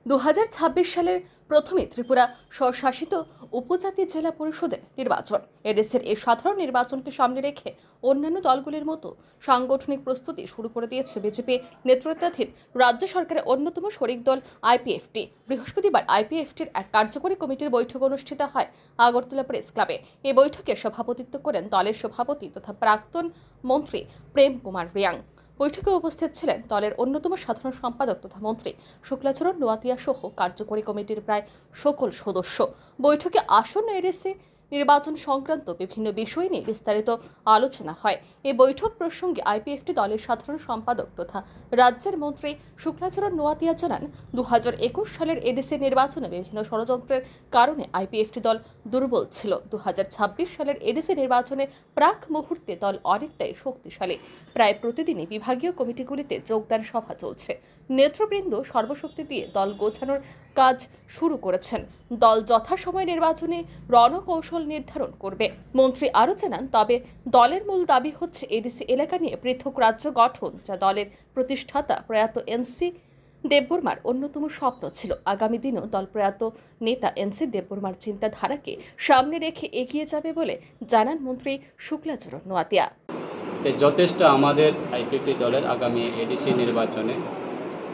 2026 সালের প্রথমে ত্রিপুরা স্বশাসিত উপজাতি জেলা পরিষদের নির্বাচন। এডিসির এই সাধারণ নির্বাচনকে সামনে রেখে অন্যান্য দলগুলির মতো সাংগঠনিক প্রস্তুতি শুরু করে দিয়েছে বিজেপি নেতৃত্বাধীন রাজ্য সরকারের অন্যতম শরিক দল আইপিএফটি। বৃহস্পতিবার আইপিএফটির এক কার্যকরী কমিটির বৈঠক অনুষ্ঠিত হয় আগরতলা প্রেস ক্লাবে। এই বৈঠকে সভাপতিত্ব করেন দলের সভাপতি তথা প্রাক্তন মন্ত্রী প্রেম কুমার রিয়াং। বৈঠকে উপস্থিত ছিলেন দলের অন্যতম সাধারণ সম্পাদক তথা মন্ত্রী শুক্লাচরণ নোয়াতিয়া সহ কার্যকরী কমিটির প্রায় সকল সদস্য। বৈঠকে আসন্ন এডিসি নির্বাচন সংক্রান্ত বিভিন্ন বিষয় নিয়ে বিস্তারিত আলোচনা হয়। এই বৈঠক প্রসঙ্গে আইপিএফটি দলের সাধারণ সম্পাদক তথা রাজ্যের মন্ত্রী শুক্লাচরণ নোয়াতিয়া জানান, 2021 সালের এডিসি নির্বাচনে বিভিন্ন ষড়যন্ত্রের কারণে আইপিএফটি দল দুর্বল ছিল। 2026 সালের এডিসি নির্বাচনে প্রাক মুহূর্তে দল অনেকটাই শক্তিশালী। প্রায় প্রতিদিনই বিভাগীয় কমিটিগুলিতে যোগদান সভা চলছে। নেতৃবৃন্দ সর্বশক্তি দিয়ে দল গোছানোর কাজ শুরু করেছেন। দল যথাসময়ে নির্বাচনে রণকৌশল নির্ধারণ করবে। মন্ত্রী আরও জানান, তবে দলের মূল দাবি হচ্ছে এডিসি এলাকা নিয়ে পৃথক রাজ্য গঠন, যা দলের প্রতিষ্ঠাতা প্রয়াত এনসি দেববর্মার অন্যতম স্বপ্ন ছিল। আগামী দিনেও দল প্রয়াত নেতা এনসি দেববর্মার চিন্তাধারাকে সামনে রেখে এগিয়ে যাবে বলে জানান মন্ত্রী শুক্লাচরণ নোয়াতিয়া। যথেষ্ট আমাদের আইপিএফটি দলের আগামী এডিসি নির্বাচনে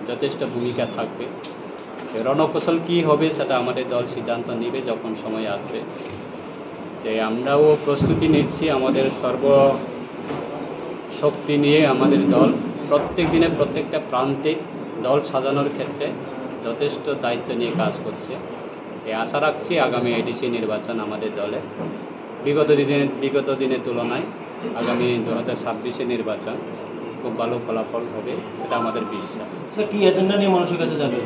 যথেষ্ট ভূমিকা থাকবে। রণকৌশল কী হবে সেটা আমাদের দল সিদ্ধান্ত নেবে যখন সময় আসবে। আমরাও প্রস্তুতি নিচ্ছি, আমাদের সর্বশক্তি নিয়ে আমাদের দল প্রত্যেক দিনে প্রত্যেকটা প্রান্তে দল সাজানোর ক্ষেত্রে যথেষ্ট দায়িত্ব নিয়ে কাজ করছে। আশা রাখছি আগামী এডিসি নির্বাচন আমাদের দলে বিগত দিনের তুলনায় আগামী 2026 নির্বাচন খুব ভালো ফলাফল হবে, সেটা আমাদের বিশ্বাস। কি এজেন্ডা নিয়ে মানুষের কাছে যাবে?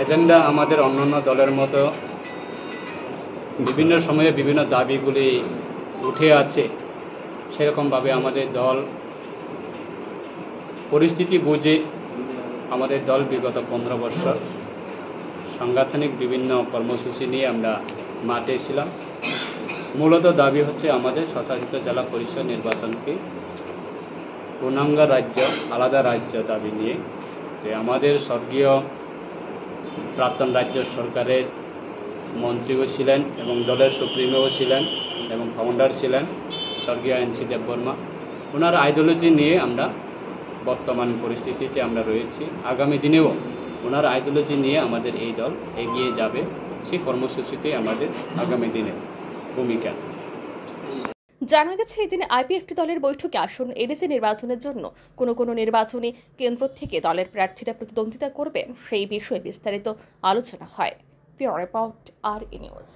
এজেন্ডা আমাদের অন্যান্য দলের মতো বিভিন্ন সময়ে বিভিন্ন দাবিগুলি উঠে আছে, সেরকমভাবে আমাদের দল পরিস্থিতি বুঝে আমাদের দল বিগত 15 বছর সাংগঠনিক বিভিন্ন কর্মসূচি নিয়ে আমরা মাঠে ছিলাম। মূলত দাবি হচ্ছে আমাদের স্বশাসিত জেলা পরিষদ নির্বাচনকে পূর্ণাঙ্গ রাজ্য, আলাদা রাজ্য দাবি নিয়ে। আমাদের স্বর্গীয় প্রাক্তন রাজ্য সরকারের মন্ত্রীও ছিলেন এবং দলের সুপ্রিমোও ছিলেন এবং ফাউন্ডার ছিলেন স্বর্গীয় এনসি দেববর্মা। ওনার আইডিওলজি নিয়ে আমরা বর্তমান পরিস্থিতিতে আমরা রয়েছি। আগামী দিনেও ওনার আইডিওলজি নিয়ে আমাদের এই দল এগিয়ে যাবে। সেই কর্মসূচিতে আমাদের আগামী দিনে ভূমিকা। জানা গেছে, এই দিনে আইপিএফটি দলের বৈঠকে আসন্ন এডিসি নির্বাচনের জন্য কোনো নির্বাচনী কেন্দ্র থেকে দলের প্রার্থীরা প্রতিদ্বন্দ্বিতা করবেন সেই বিষয়ে বিস্তারিত আলোচনা হয়। ব্যুরো রিপোর্ট, আর নিউজ।